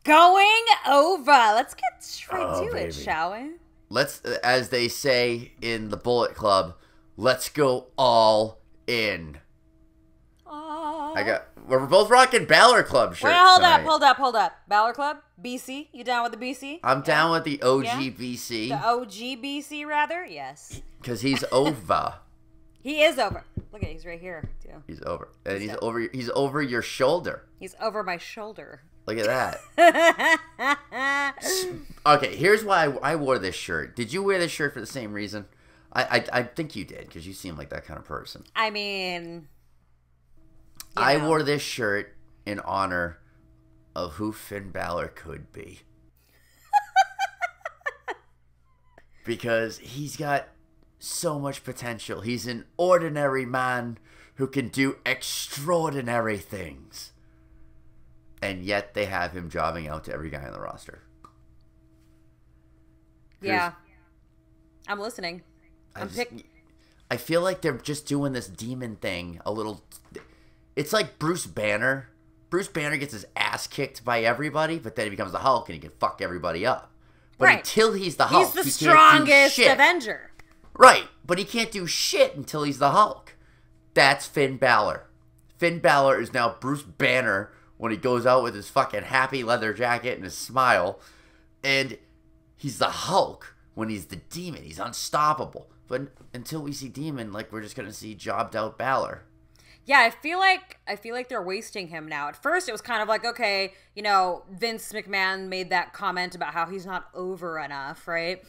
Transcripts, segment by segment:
Going over. Let's get straight to baby. it, shall we? Let's, as they say in the Bullet Club, let's go all in. We're both rocking Balor Club shirts. Wait, hold tonight. up. Balor Club? BC? You down with the BC? I'm down with the OG Yeah? BC. The OG BC, rather? Yes. Because he's over. He is over. Look at it, he's right here, too. He's over. And he's over your shoulder. He's over my shoulder. Look at that. Okay, here's why I wore this shirt. Did you wear this shirt for the same reason? I think you did, because you seem like that kind of person. I mean... I wore this shirt in honor of who Finn Balor could be. Because he's got so much potential. He's an ordinary man who can do extraordinary things. And yet they have him jobbing out to every guy on the roster. Yeah. I'm listening. I feel like they're just doing this demon thing a little... It's like Bruce Banner. Bruce Banner gets his ass kicked by everybody, but then he becomes the Hulk and he can fuck everybody up. But until he's the Hulk, he's the strongest Avenger. Right, but he can't do shit until he's the Hulk. That's Finn Balor. Finn Balor is now Bruce Banner when he goes out with his fucking happy leather jacket and his smile. And he's the Hulk when he's the Demon. He's unstoppable. But until we see Demon, like, we're just going to see jobbed out Balor. Yeah, I feel like they're wasting him now. At first, it was kind of like, okay, you know, Vince McMahon made that comment about how he's not over enough, right?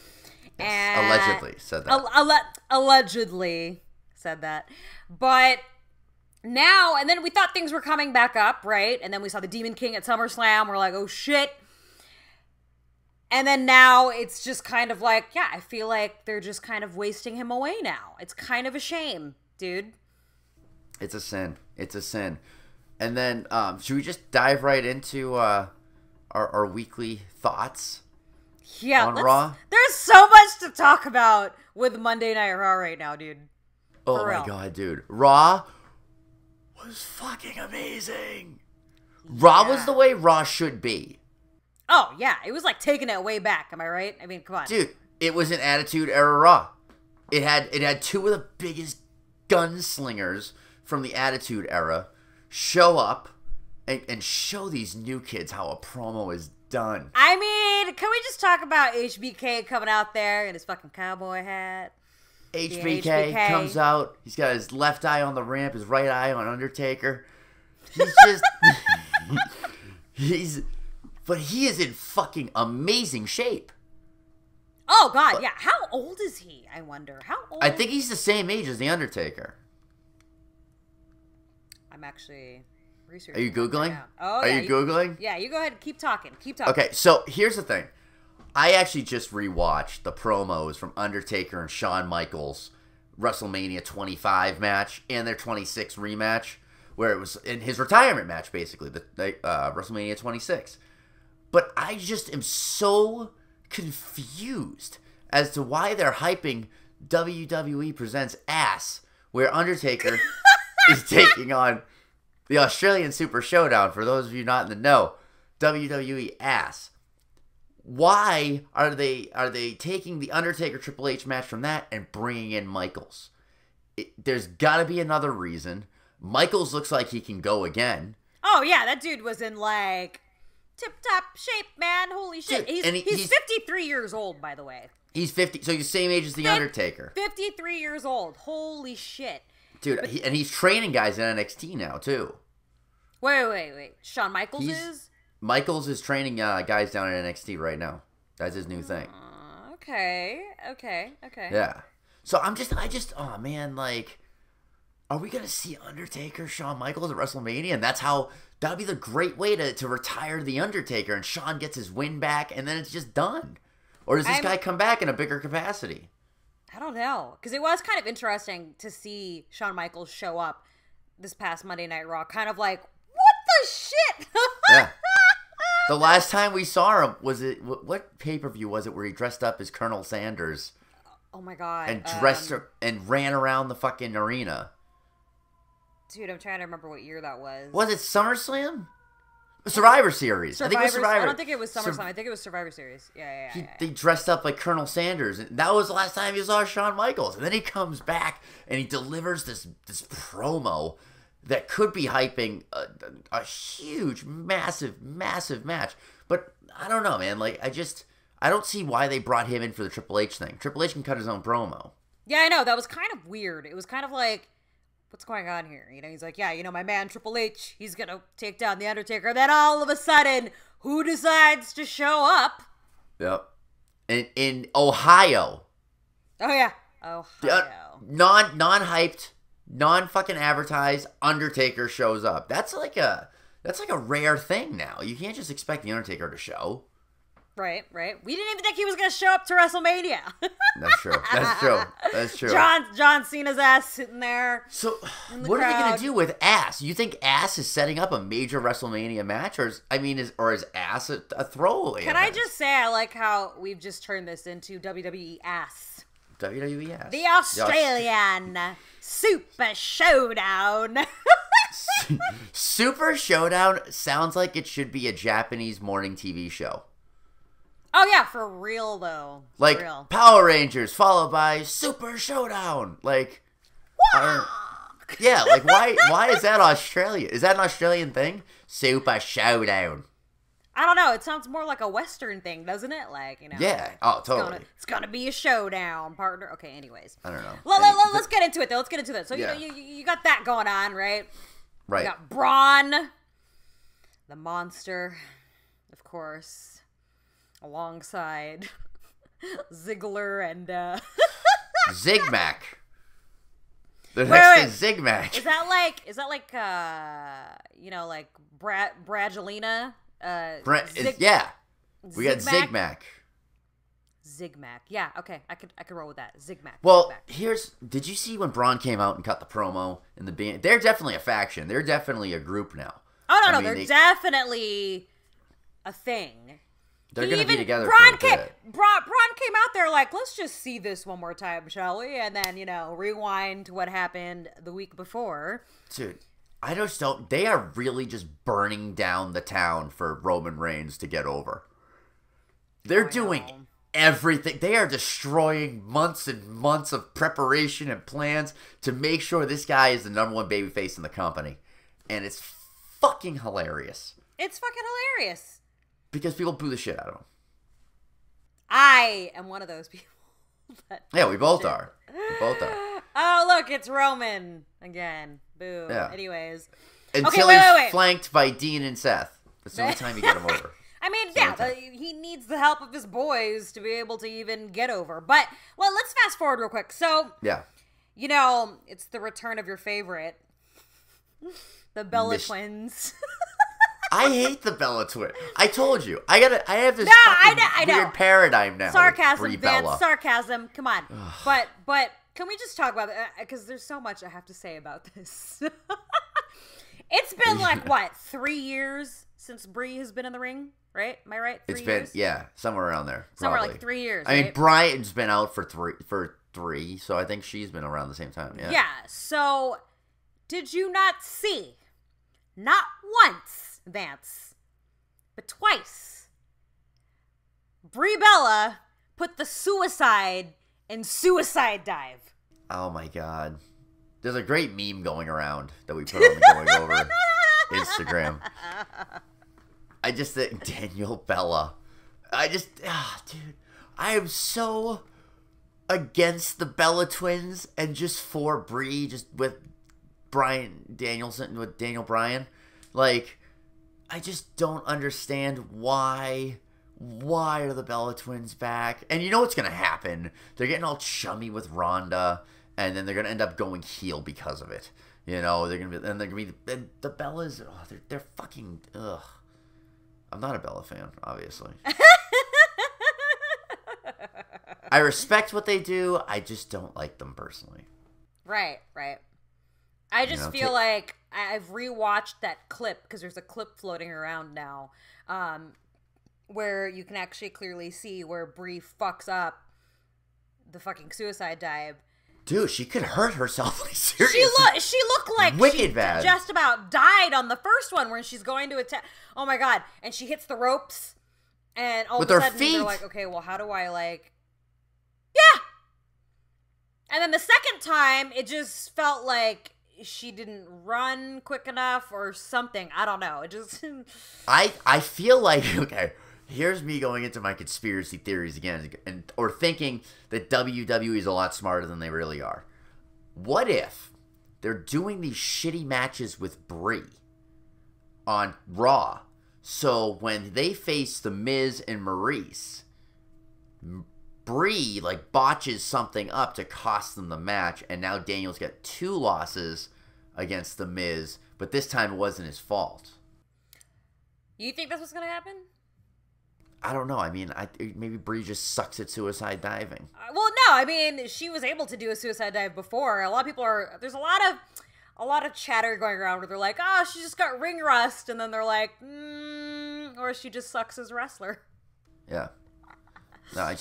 Yes, and allegedly said that. Allegedly said that. But now, and then we thought things were coming back up, right? And then we saw the Demon King at SummerSlam. We're like, oh shit. And then now it's just kind of like, yeah, I feel like they're just kind of wasting him away now. It's kind of a shame, dude. It's a sin. It's a sin. And then, should we just dive right into our weekly thoughts? Yeah, on Raw? There's so much to talk about with Monday Night Raw right now, dude. Oh my god, dude. Raw was fucking amazing. Yeah. Raw was the way Raw should be. Oh, yeah. It was like taking it way back. Am I right? I mean, come on. Dude, it was an Attitude Era Raw. It had two of the biggest gunslingers from the Attitude Era show up and show these new kids how a promo is done. I mean, can we just talk about HBK coming out there in his fucking cowboy hat? HBK comes out. He's got his left eye on the ramp, his right eye on Undertaker. He's just... But he is in fucking amazing shape. Oh, God, yeah. How old is he, I wonder? How old? I think he's the same age as the Undertaker. I'm actually researching. Are you Googling? Oh, Are you Googling? Yeah, you go ahead and keep talking. Keep talking. Okay, so here's the thing. I actually just rewatched the promos from Undertaker and Shawn Michaels' WrestleMania 25 match and their 26 rematch, where it was in his retirement match, basically, the WrestleMania 26. But I just am so confused as to why they're hyping WWE Presents Ass, where Undertaker is taking on the Australian Super Showdown. For those of you not in the know, WWE Ass. Why are they taking the Undertaker Triple H match from that and bringing in Michaels? There's got to be another reason. Michaels looks like he can go again. Oh yeah, that dude was in like tip-top shape, man. Holy shit. Dude, he's 53 years old, by the way. He's 50, so he's the same age as The Undertaker. 53 years old. Holy shit. Dude, and he's training guys in NXT now, too. Wait. Shawn Michaels is? Michaels is training guys down in NXT right now. That's his new thing. Okay. Yeah. So oh man, like, are we going to see Undertaker, Shawn Michaels at WrestleMania? And that would be the great way to retire The Undertaker, and Shawn gets his win back, and then it's just done. Or does this guy come back in a bigger capacity? I don't know. Because it was kind of interesting to see Shawn Michaels show up this past Monday Night Raw. Kind of like, what the shit? Yeah. The last time we saw him, what pay-per-view was it where he dressed up as Colonel Sanders? Oh my god. And and ran around the fucking arena. Dude, I'm trying to remember what year that was. Was it SummerSlam? Survivor Series. I think it was Survivor. Survivor. I don't think it was SummerSlam. I think it was Survivor Series. Yeah. They dressed up like Colonel Sanders, and that was the last time you saw Shawn Michaels. And then he comes back and he delivers this promo that could be hyping a huge, massive match. But I don't know, man. Like, I don't see why they brought him in for the Triple H thing. Triple H can cut his own promo. Yeah, I know. That was kind of weird. It was kind of like, what's going on here? You know, he's like, yeah, my man Triple H, he's going to take down The Undertaker. And then all of a sudden, who decides to show up? Yep. In Ohio. Oh, yeah. Ohio. Non-hyped, non-fucking advertised, Undertaker shows up. That's like a rare thing now. You can't just expect The Undertaker to show. Right. We didn't even think he was going to show up to WrestleMania. That's true. John Cena's ass sitting there. So, what are they going to do with Ass? You think Ass is setting up a major WrestleMania match, or is Ass a throwaway? Can I just say I like how we've just turned this into WWE Ass. WWE Ass. The Australian Super Showdown. Super Showdown sounds like it should be a Japanese morning TV show. Oh, yeah, for real, though. Like, real. Power Rangers, followed by Super Showdown. Like, yeah, like, why is that Australia? Is that an Australian thing? Super Showdown. I don't know. It sounds more like a Western thing, doesn't it? Like, Yeah. Oh, totally. It's gonna be a showdown, partner. Okay, anyways. I don't know. Let's get into it, though. Let's get into it. So, yeah. you got that going on, right? Right. You got Braun, the monster, of course. Alongside Ziggler and Zigmac. The next is Zigmac. Is that like like Bradgelina? Yeah. We got Zigmac. Zigmac. Yeah, okay. I could roll with that. Zigmac. Well, did you see when Braun came out and cut the promo in the beginning? They're definitely a faction. They're definitely a group now. Oh no, they're definitely a thing. They're going to be together Braun for a bit. Braun came out there like, let's just see this one more time, shall we? And then, rewind to what happened the week before. Dude, I just don't... They are really just burning down the town for Roman Reigns to get over. They're doing everything. They are destroying months and months of preparation and plans to make sure this guy is the number one babyface in the company. And it's fucking hilarious. It's fucking hilarious. Because people boo the shit out of him. I am one of those people. Yeah, we both are. Oh, look, it's Roman again. Boo. Yeah. Anyways. Until he's flanked by Dean and Seth. That's the only time you get him over. I mean, he needs the help of his boys to be able to even get over. But, well, let's fast forward real quick. So, yeah. It's the return of your favorite. The Bella twins. I hate the Bella twin. I told you. I have this weird paradigm now. Sarcasm, Vance, sarcasm. Come on. But can we just talk about it? Because there's so much I have to say about this. It's been like, 3 years since Brie has been in the ring, right? Am I right? 3 years? Yeah, somewhere around there. Somewhere like 3 years, I mean, Brian's been out for three, so I think she's been around the same time, yeah. Yeah, so did you not see, not once, Vance, but twice, Brie Bella put the suicide in Suicide Dive? Oh my god. There's a great meme going around that we put on the Going Over Instagram. I just think Daniel Bella. Dude, I am so against the Bella twins and just for Brie, just with Daniel Bryan. Like, I just don't understand why are the Bella twins back? And you know what's gonna happen? They're getting all chummy with Ronda, and then they're gonna end up going heel because of it. They're gonna be the Bellas. Oh, they're fucking ugh. I'm not a Bella fan, obviously. I respect what they do. I just don't like them personally. Right. I just feel like I've rewatched that clip, because there's a clip floating around now, where you can actually clearly see where Brie fucks up the fucking Suicide Dive. Dude, she could hurt herself. Like, seriously. She looked like wicked she bad. Just about died on the first one where she's going to attack. Oh my god! And she hits the ropes, and all with of a her sudden feet. they're like, okay, well, how do I Yeah. And then the second time, it just felt like she didn't run quick enough or something. I don't know. It just. I feel like, okay, here's me going into my conspiracy theories again, or thinking that WWE is a lot smarter than they really are. What if they're doing these shitty matches with Brie on Raw, so when they face The Miz and Maurice, Brie like botches something up to cost them the match, and now Daniel's got 2 losses against The Miz, but this time it wasn't his fault. You think that's what's gonna happen? I don't know. I mean, maybe Brie just sucks at suicide diving. Well, no. I mean, she was able to do a suicide dive before. A lot of people are. There's a lot of chatter going around where they're like, "Oh, she just got ring rust," and then they're like, or she just sucks as a wrestler. Yeah. No, I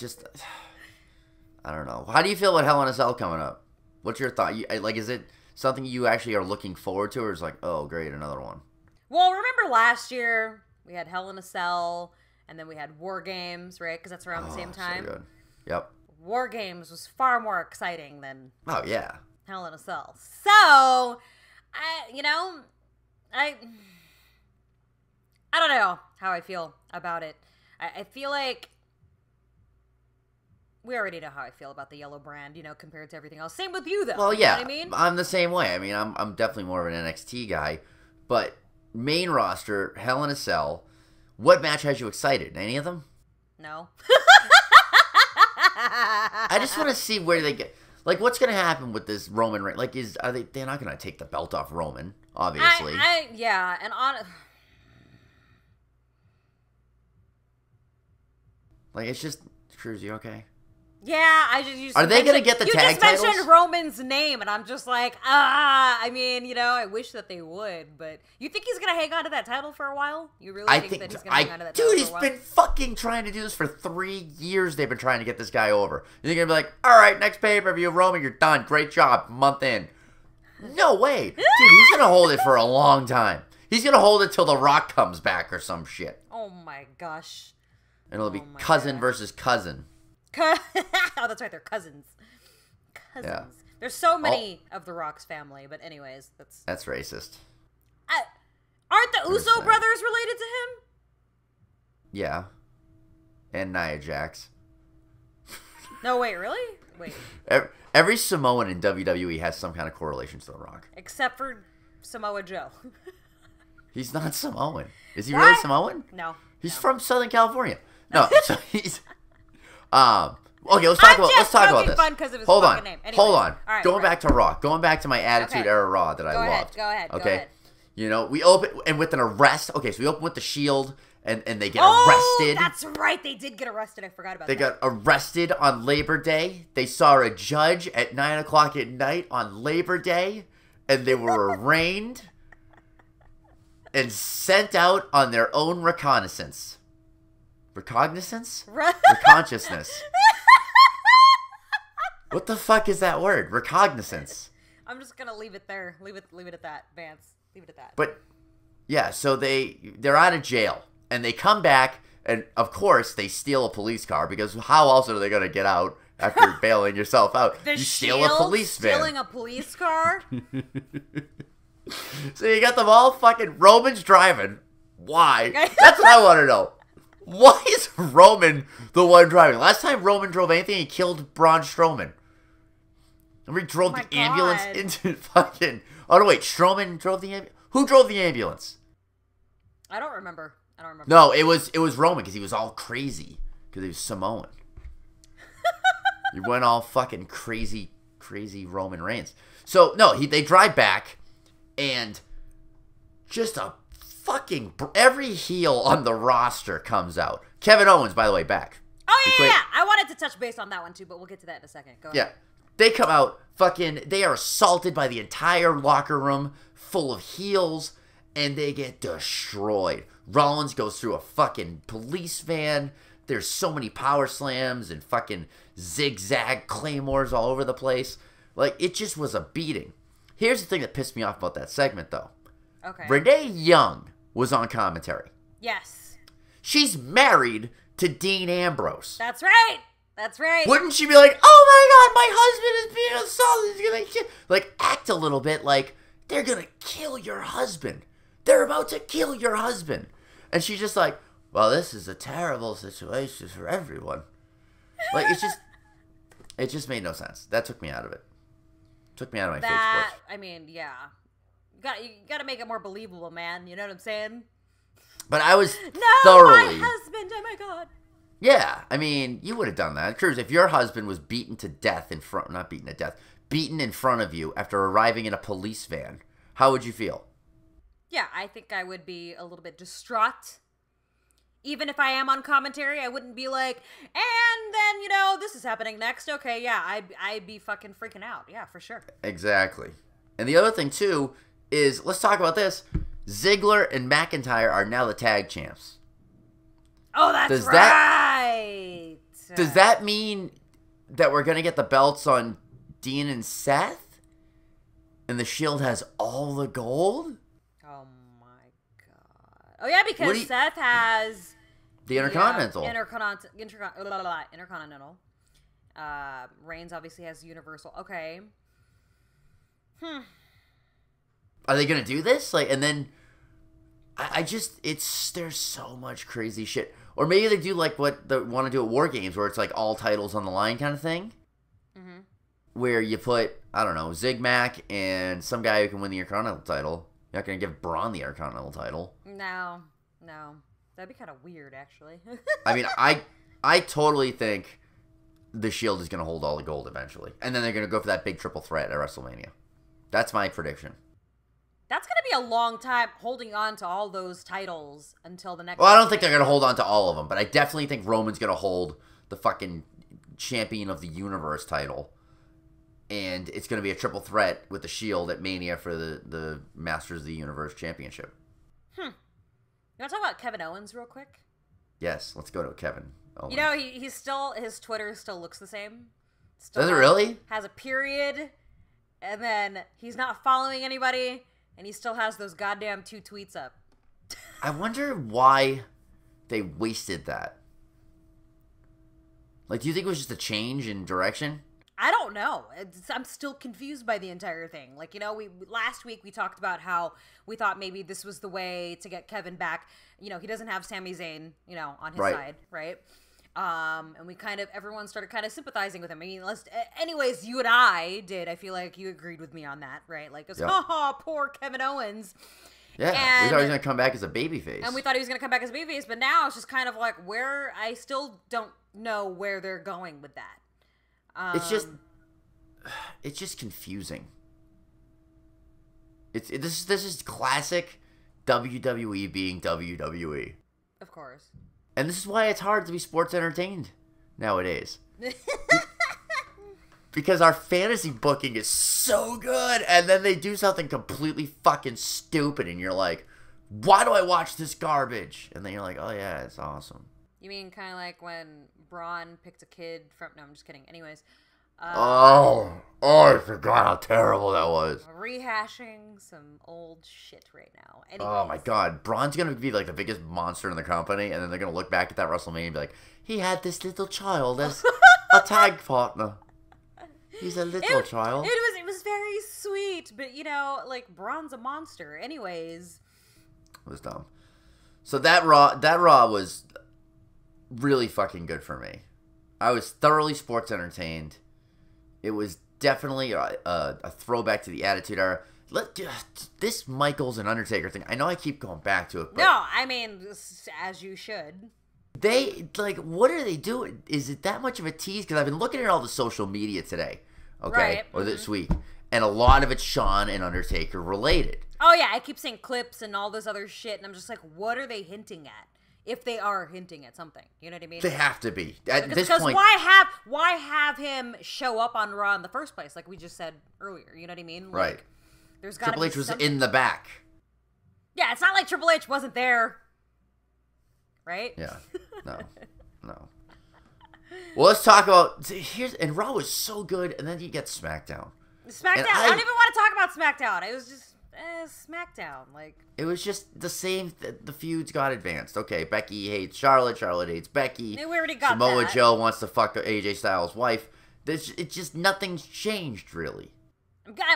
don't know. How do you feel about Hell in a Cell coming up? What's your thought? Is it something you actually are looking forward to, or is like, oh, great, another one? Well, remember last year we had Hell in a Cell, and then we had War Games, right? Because that's around the same time. So good. Yep. War Games was far more exciting than Oh yeah. Hell in a Cell. So, I don't know how I feel about it. I feel like we already know how I feel about the yellow brand, compared to everything else. Same with you, though. Well, yeah. yeah. You know what I mean? I'm the same way. I mean, I'm definitely more of an NXT guy, but main roster, Hell in a Cell. What match has you excited? Any of them? No. I just want to see where they get. Like, what's going to happen with this Roman Reigns? Like, they're not going to take the belt off Roman, obviously. Yeah, and like, it's just, Cruz, you okay? Yeah, you Are they going to get the tag titles? You just mentioned Roman's name, and I'm just like, I mean, I wish that they would, but you think he's going to hang on to that title for a while? You really think that he's going to hang on to that title for a while? Dude, he's been fucking trying to do this for 3 years. They've been trying to get this guy over. You're going to be like, all right, next pay-per-view, Roman, you're done. Great job. Month in. No way. Dude, he's going to hold it for a long time. He's going to hold it till The Rock comes back or some shit. Oh, my gosh. And it'll be cousin versus cousin. Oh, that's right. They're cousins. Yeah. There's so many of the Rock's family, but anyways, that's racist. Aren't the Uso brothers related to him? Yeah. And Nia Jax. No, wait, really? Wait. Every Samoan in WWE has some kind of correlation to The Rock. Except for Samoa Joe. He's not Samoan. Is he really Samoan? No. He's from Southern California. No, so he's... Okay, let's talk about this. Fun because of his Hold on. name. Anyways. Hold on. Right, going back to Raw. Going back to my Attitude Era Raw that I loved. Go ahead. Okay. We open and with an arrest. Okay, so we open with the Shield and they get arrested. That's right. They did get arrested. I forgot about that. They got arrested on Labor Day. They saw a judge at 9:00 at night on Labor Day, and they were arraigned and sent out on their own reconnaissance. Recognizance? Reconsciousness. What the fuck is that word? Recognizance. I'm just gonna leave it there. Leave it at that, Vance. Leave it at that. But yeah, so they're out of jail and they come back and of course they steal a police car because how else are they gonna get out after bailing yourself out? You steal a police van. Stealing a police car? So you got them all fucking Roman's driving. Why? That's what I want to know. Why is Roman the one driving? Last time Roman drove anything, he killed Braun Strowman. Remember he drove the ambulance into fucking... Oh, no, wait. Strowman drove the ambulance? Who drove the ambulance? I don't remember. No, it was Roman because he was all crazy because he was Samoan. He went all fucking crazy Roman Reigns. So, no, they drive back and just a fucking... Every heel on the roster comes out. Kevin Owens, by the way, back. Oh, yeah. I wanted to touch base on that one, too, but we'll get to that in a second. Go ahead. Yeah. They come out, they are assaulted by the entire locker room full of heels, and they get destroyed. Rollins goes through a fucking police van. There's so many power slams and fucking zigzag claymores all over the place. Like, it just was a beating. Here's the thing that pissed me off about that segment, though. Okay. Renee Young was on commentary. Yes. She's married to Dean Ambrose. That's right. That's right. Wouldn't she be like, oh my God, my husband is being assaulted. He's gonna kill. Like, act a little bit like, they're going to kill your husband. They're about to kill your husband. And she's just like, well, this is a terrible situation for everyone. Like, it just made no sense. That took me out of it. Took me out of my favorite sports. I mean, yeah. You gotta make it more believable, man. You know what I'm saying? But I was my thoroughly... husband, oh my God. Yeah, I mean, you would have done that. Cruz, if your husband was beaten to death beaten in front of you after arriving in a police van, how would you feel? Yeah, I think I would be a little bit distraught. Even if I am on commentary, I wouldn't be like, and then, this is happening next. Okay, yeah, I'd be fucking freaking out. Yeah, for sure. Exactly. And the other thing, too, is, let's talk about this. Ziggler and McIntyre are now the tag champs. Oh, that's right. Does that mean that we're going to get the belts on Dean and Seth? And the Shield has all the gold? Oh, my God. Oh, yeah, because Seth has... The Intercontinental. Intercontinental. Reigns obviously has Universal. Okay. Are they going to do this? Like, and then... there's so much crazy shit. Or maybe they do like what they want to do at War Games, where it's like all titles on the line kind of thing. Mm-hmm. Where you put, I don't know, Zig-Mac and some guy who can win the Intercontinental title. You're not going to give Braun the Intercontinental title. No. That'd be kind of weird, actually. I mean, I totally think the Shield is going to hold all the gold eventually. And then they're going to go for that big triple threat at WrestleMania. That's my prediction. That's going to be a long time holding on to all those titles until the next... Well, I don't think they're going to hold on to all of them, but I definitely think Roman's going to hold the fucking Champion of the Universe title. And it's going to be a triple threat with the Shield at Mania for the Masters of the Universe Championship. You want to talk about Kevin Owens real quick? Yes, let's go to Kevin Owens. He's still... His Twitter still looks the same. Does it really? Has a period, and then he's not following anybody... And he still has those goddamn 2 tweets up. I wonder why they wasted that. Like, do you think it was just a change in direction? I don't know. I'm still confused by the entire thing. Like, last week we talked about how we thought maybe this was the way to get Kevin back. He doesn't have Sami Zayn, on his side, right? And everyone started kind of sympathizing with him. I mean, anyways, you and I did. I feel like you agreed with me on that, right? Like, poor Kevin Owens. Yeah, we thought he was going to come back as a babyface. And we thought he was going to come back as a babyface, but now it's just kind of like I still don't know where they're going with that. It's just confusing. This is classic WWE being WWE. Of course. And this is why it's hard to be sports entertained nowadays. Because our fantasy booking is so good, and then they do something completely fucking stupid, and you're like, why do I watch this garbage? And then you're like, oh yeah, it's awesome. You mean kind of like when Braun picked a kid from... No, I'm just kidding. Anyways. I forgot how terrible that was. Rehashing some old shit right now. Anyways. Oh my God. Braun's going to be like the biggest monster in the company, and then they're going to look back at that WrestleMania and be like, he had this little child as a tag partner. He's a little child. It was very sweet, but Braun's a monster. Anyways. It was dumb. So that Raw was really fucking good for me. I was thoroughly sports entertained. It was definitely a throwback to the Attitude Era. This Michaels and Undertaker thing, I know I keep going back to it, but... No, I mean, as you should. What are they doing? Is it that much of a tease? Because I've been looking at all the social media today, okay? Right. Or this week. And a lot of it's Shawn and Undertaker related. Oh, yeah, I keep seeing clips and all this other shit, and I'm just like, what are they hinting at? If they are hinting at something, you know what I mean? They have to be. At this point, why have him show up on Raw in the first place? Like we just said earlier, you know what I mean? Right. There's got to be Triple H was something. in the back. Yeah, it's not like Triple H wasn't there, right? Yeah. No. Well, let's talk about and Raw was so good, and then you get SmackDown. SmackDown. I don't even want to talk about SmackDown. It was just SmackDown. Like, it was just the same. The feuds got advanced. Okay, Becky hates Charlotte. Charlotte hates Becky. We already got Samoa that. Joe wants to fuck AJ Styles' wife. It's just nothing's changed really.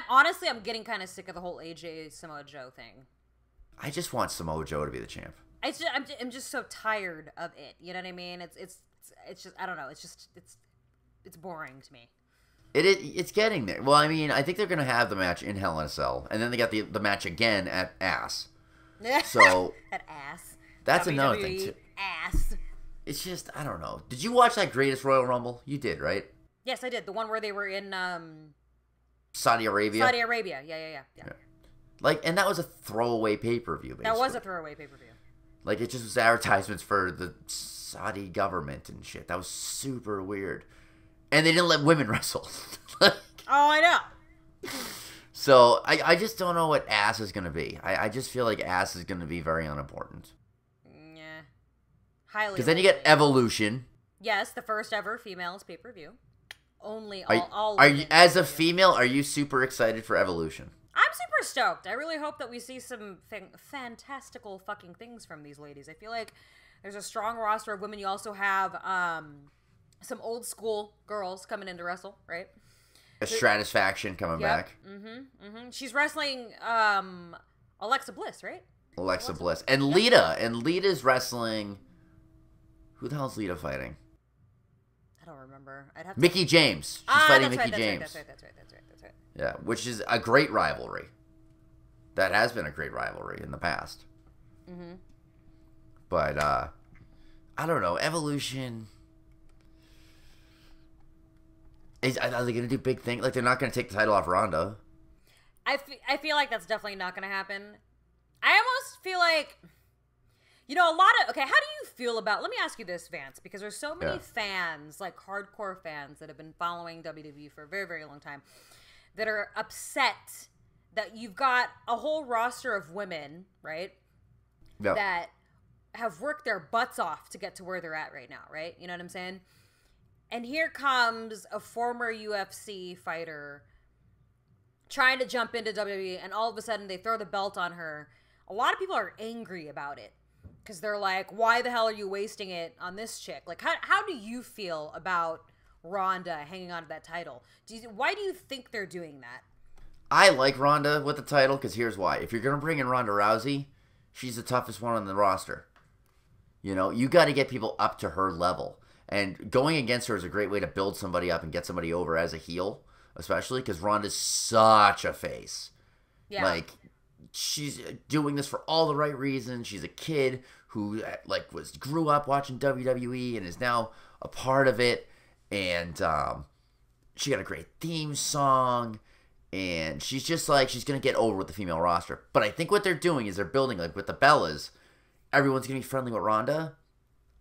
Honestly, I'm getting kind of sick of the whole AJ Samoa Joe thing. I just want Samoa Joe to be the champ. I'm just so tired of it. You know what I mean? It's just, I don't know. It's boring to me. It's getting there. Well, I mean, I think they're gonna have the match in Hell in a Cell, and then they got the match again at Ass. So at Ass. That's WWE another thing too. Ass. It's just, I don't know. Did you watch that Greatest Royal Rumble? You did, right? Yes, I did. The one where they were in Saudi Arabia. Saudi Arabia. Yeah. Like, and that was a throwaway pay-per-view, basically. That was a throwaway pay-per-view. Like, it just was advertisements for the Saudi government and shit. That was super weird. And they didn't let women wrestle. Oh, I know. So, I just don't know what Ass is going to be. I just feel like Ass is going to be very unimportant. Yeah. Highly. Because then you get Evolution. Yes, the first ever females pay-per-view. Only are you, as a female, are you super excited for Evolution? I'm super stoked. I really hope that we see some fantastical fucking things from these ladies. I feel like there's a strong roster of women. You also have some old school girls coming in to wrestle, right? A Stratisfaction coming back. Mm-hmm. She's wrestling Alexa Bliss, right? Alexa Bliss. And Lita. And Lita's wrestling... Who the hell's Lita fighting? I don't remember. I'd have to... Mickey James. She's fighting Mickey James. That's right. Yeah, which is a great rivalry. That has been a great rivalry in the past. Mm-hmm. But, I don't know. Evolution... Are they going to do big things? Like, they're not going to take the title off Ronda. I feel like that's definitely not going to happen. I almost feel like... You know, okay, how do you feel about... Let me ask you this, Vance, because there's so many fans, like hardcore fans, that have been following WWE for a very, very long time, that are upset that you've got a whole roster of women, right, that have worked their butts off to get to where they're at right now, right? You know what I'm saying? And here comes a former UFC fighter trying to jump into WWE, and all of a sudden they throw the belt on her. A lot of people are angry about it. Because they're like, why the hell are you wasting it on this chick? Like, how do you feel about Ronda hanging on to that title? Why do you think they're doing that? I like Ronda with the title, because here's why. If you're going to bring in Ronda Rousey, she's the toughest one on the roster. You know, you got to get people up to her level. And going against her is a great way to build somebody up and get somebody over as a heel, especially because Ronda's such a face. Yeah. Like... She's doing this for all the right reasons. She's a kid who grew up watching WWE and is now a part of it. And she got a great theme song. And she's just like, she's going to get over with the female roster. But I think what they're doing is they're building, like with the Bellas, everyone's going to be friendly with Ronda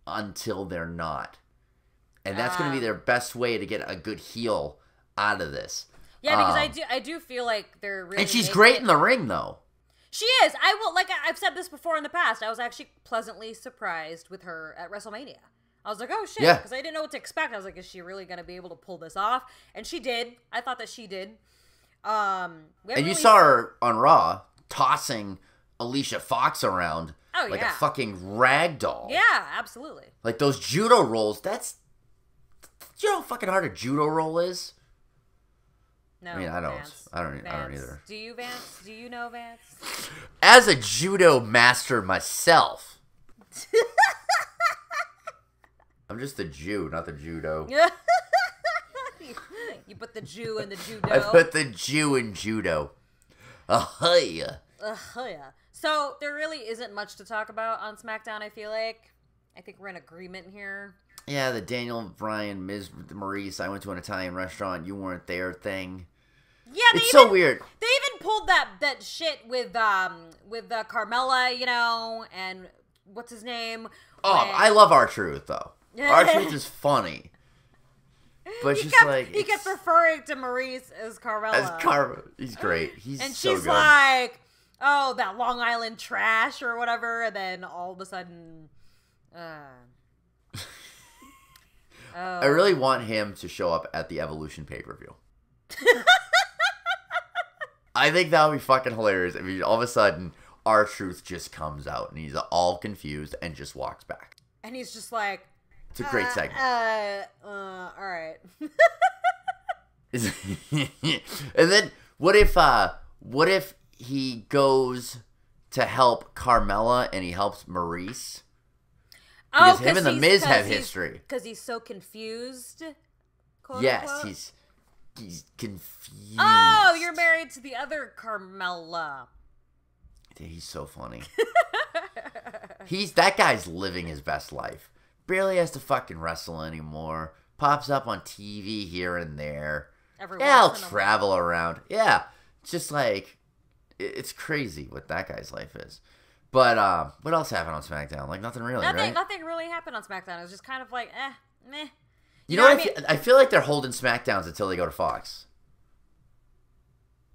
until they're not. And that's going to be their best way to get a good heel out of this. Yeah, because I do feel like they're really... And she's great in the ring, though. She is. I've said this before in the past. I was actually pleasantly surprised with her at WrestleMania. I was like, oh shit, because I didn't know what to expect. I was like, is she really going to be able to pull this off? And she did. I thought that she did. And you saw her on Raw tossing Alicia Fox around like a fucking rag doll. Yeah, absolutely. Like those judo rolls. That's... You know how fucking hard a judo roll is? No, I mean, I don't Vance. I don't either. Do you, Vance? Do you know, Vance? As a judo master myself. I'm just the Jew, not the judo. You put the Jew in the judo. I put the Jew in judo. Ahoy. So there really isn't much to talk about on SmackDown, I feel like. I think we're in agreement here. Yeah, the Daniel Bryan, Ms. Maurice, I went to an Italian restaurant, you weren't there thing. Yeah, it's so weird. They even pulled that shit with Carmella, you know, and what's his name? I love R-Truth though. R-Truth is funny. But he kept referring to Maurice as Carmella. He's great. He's and so good. She's like, oh, that Long Island trash or whatever, and then all of a sudden, I really want him to show up at the Evolution pay-per-view. I think that would be fucking hilarious. I mean, all of a sudden, R-Truth just comes out and he's all confused and just walks back. And he's just like, it's a great segment. All right. And then what if he goes to help Carmella and he helps Maurice? Because him and The Miz have history. Because he's so confused. Yes, unquote. he's confused. Oh, you're married to the other Carmella. Dude, he's so funny. That guy's living his best life. Barely has to fucking wrestle anymore. Pops up on TV here and there. I'll travel around. Yeah, it's just like it's crazy what that guy's life is. But what else happened on SmackDown? Like nothing really, right? Nothing really happened on SmackDown. It was just kind of like, meh. You know what I mean? I feel like they're holding SmackDowns until they go to Fox.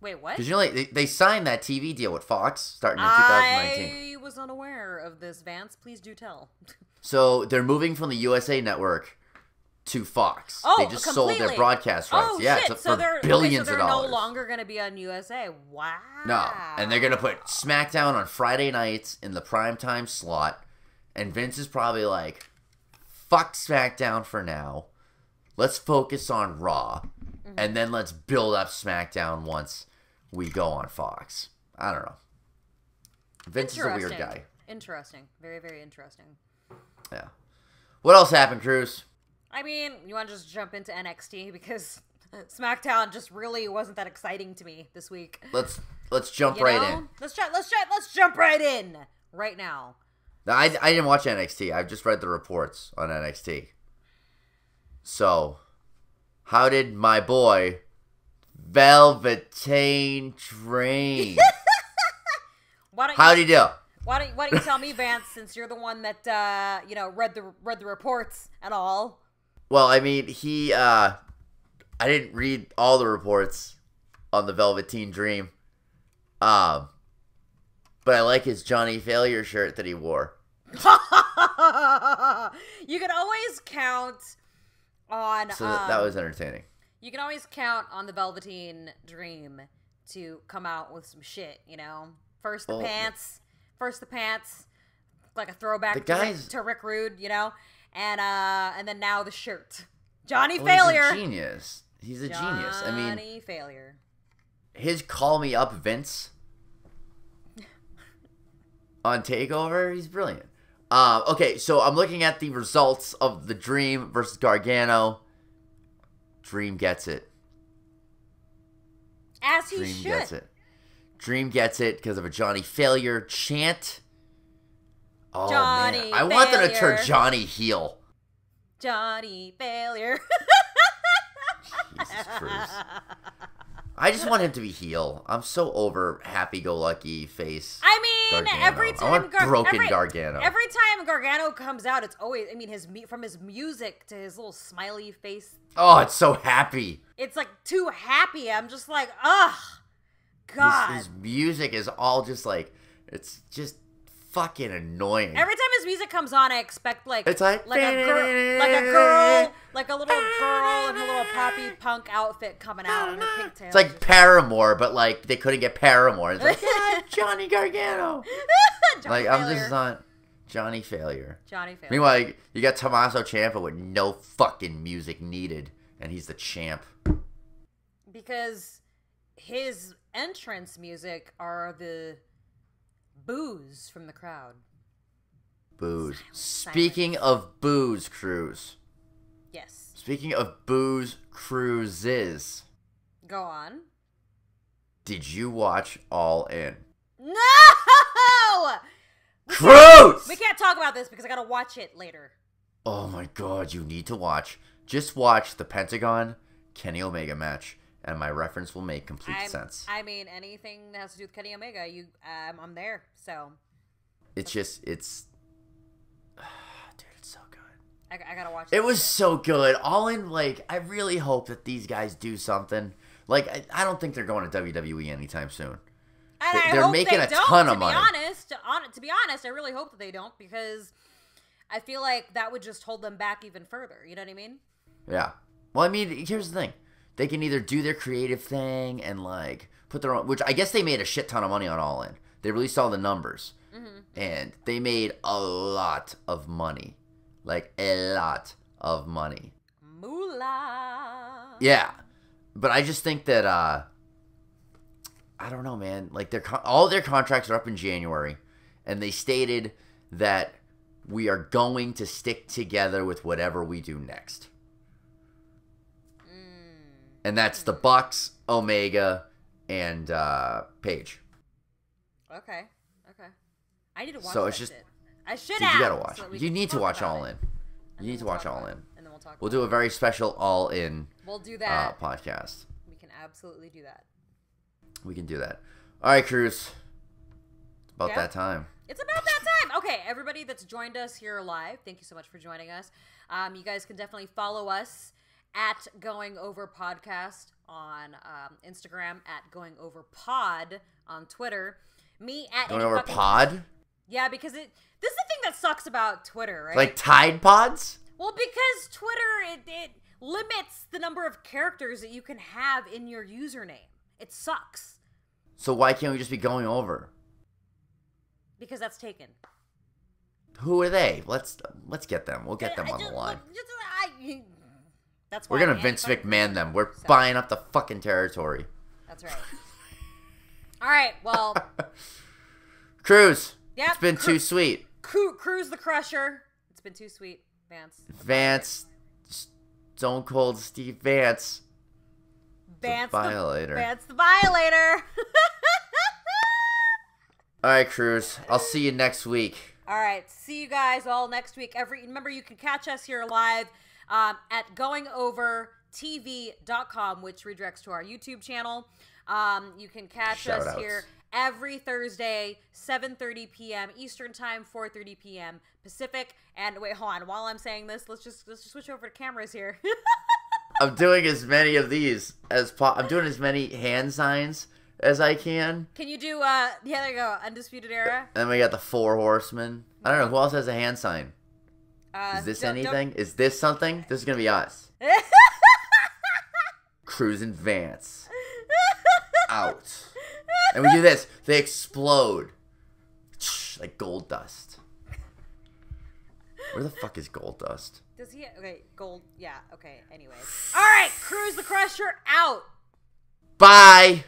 Wait, what? Because you know, they signed that TV deal with Fox starting in 2019. I was unaware of this, Vance. Please do tell. So they're moving from the USA Network to Fox. Oh, they just sold their broadcast rights. Oh, yeah, shit. for billions of dollars. They're no longer going to be on USA. Wow. No, and they're going to put SmackDown on Friday nights in the primetime slot. And Vince is probably like, fuck SmackDown for now. Let's focus on Raw. Mm-hmm. And then let's build up SmackDown once we go on Fox. I don't know. Vince is a weird guy. Interesting. Very, very interesting. Yeah. What else happened, Cruz? I mean, you want to just jump into NXT because SmackDown just really wasn't that exciting to me this week. Let's jump right in. Let's jump right in right now. No, I didn't watch NXT. I've just read the reports on NXT. So, how did my boy Velveteen Dream? How'd he do? Why don't you tell me, Vance, since you're the one that read the reports and all? Well, I mean, I didn't read all the reports on the Velveteen Dream. But I like his Johnny Failure shirt that he wore. You can always count on. So that was entertaining. You can always count on the Velveteen Dream to come out with some shit. First the pants, like a throwback to Rick Rude, and then now the shirt. Johnny Failure. He's a genius. He's a genius. I mean, Johnny Failure. His Call Me Up Vince on TakeOver, he's brilliant. Okay, so I'm looking at the results of the Dream versus Gargano. Dream gets it. As he should. Dream gets it. Dream gets it because of a Johnny Failure chant. Oh, Johnny man. I want them to turn Johnny heel. Johnny Failure. Jesus Christ. I just want him to be heel. I'm so over happy-go-lucky face. I mean, Gargano. every time I want broken Gargano. Every time Gargano comes out, it's always. I mean, from his music to his little smiley face. Oh, it's so happy. It's like too happy. I'm just like, ugh, God. His music is all just like, it's just fucking annoying. Every time his music comes on, I expect it's a little girl in her little poppy punk outfit coming out in her pigtails. It's like Paramore, but like they couldn't get Paramore. It's like, yeah, Johnny Gargano. Johnny Failure. I'm just on Johnny Failure. Johnny Failure. Meanwhile, you got Tommaso Ciampa with no fucking music needed, and he's the champ. Because his entrance music are the boos from the crowd. Boos. Speaking of booze, Cruz. Yes. Speaking of booze cruises. Go on. Did you watch All In? No! Cruz! We can't talk about this because I gotta watch it later. Oh my god, you need to watch. Just watch the Pentagon Kenny Omega match, and my reference will make complete sense. I mean, anything that has to do with Kenny Omega, I'm there. So it's dude, it's so good. I gotta watch it. It was so good. All In, like, I really hope that these guys do something. Like, I don't think they're going to WWE anytime soon. And they're making a ton of money. To be honest, I really hope that they don't, because I feel like that would just hold them back even further. You know what I mean? Yeah. Well, I mean, here's the thing. they can either do their creative thing and like put their own, which I guess they made a shit ton of money on All In. They released all the numbers, and they made a lot of money, like a lot of money. Moolah. Yeah, but I just think that I don't know, man. Like all their contracts are up in January, and they stated that we are going to stick together with whatever we do next. And that's the Bucks, Omega, and Paige. Okay. I need to watch so that it's just, shit. I should dude, have. you gotta watch. So you need to watch All In. You need to watch All In. And then we'll talk. We'll do a very special All In. We'll do that. Podcast. We can absolutely do that. We can do that. All right, Cruz. It's about that time. It's about that time. Okay, everybody that's joined us here live, thank you so much for joining us. You guys can definitely follow us at Going Over Podcast on Instagram, at Going Over Pod on Twitter. Me at Going Over Pod? Yeah, because this is the thing that sucks about Twitter, right? Like Tide Pods? Well, because Twitter, it limits the number of characters that you can have in your username. It sucks. So why can't we just be Going Over? Because that's taken. Who are they? Let's get them. We'll get them on the line. That's why we're gonna Vince McMahon them. We're buying up the fucking territory. That's right. All right. Well, Cruz. Yeah. It's been too sweet. Cruz the Crusher. It's been too sweet. Vance. Stone Cold Steve Vance. Vance the Violator. Vance the Violator. All right, Cruz. I'll see you next week. All right. See you guys all next week. Remember, you can catch us here live at goingovertv.com, which redirects to our YouTube channel. You can catch us here every Thursday, 7:30 p.m. Eastern Time, 4:30 p.m. Pacific. And wait, hold on. While I'm saying this, let's just switch over to cameras here. I'm doing as many of these I'm doing as many hand signs as I can. Can you do yeah, there you go, Undisputed Era. And then we got the 4 Horsemen. I don't know who else has a hand sign. Is this anything? Is this something? This is gonna be us. Cruz and Vance. Out. And we do this. They explode. Like gold dust. Where the fuck is gold dust? Does he? Okay, gold. Yeah, okay, anyways. All right, Cruz the Crusher out. Bye.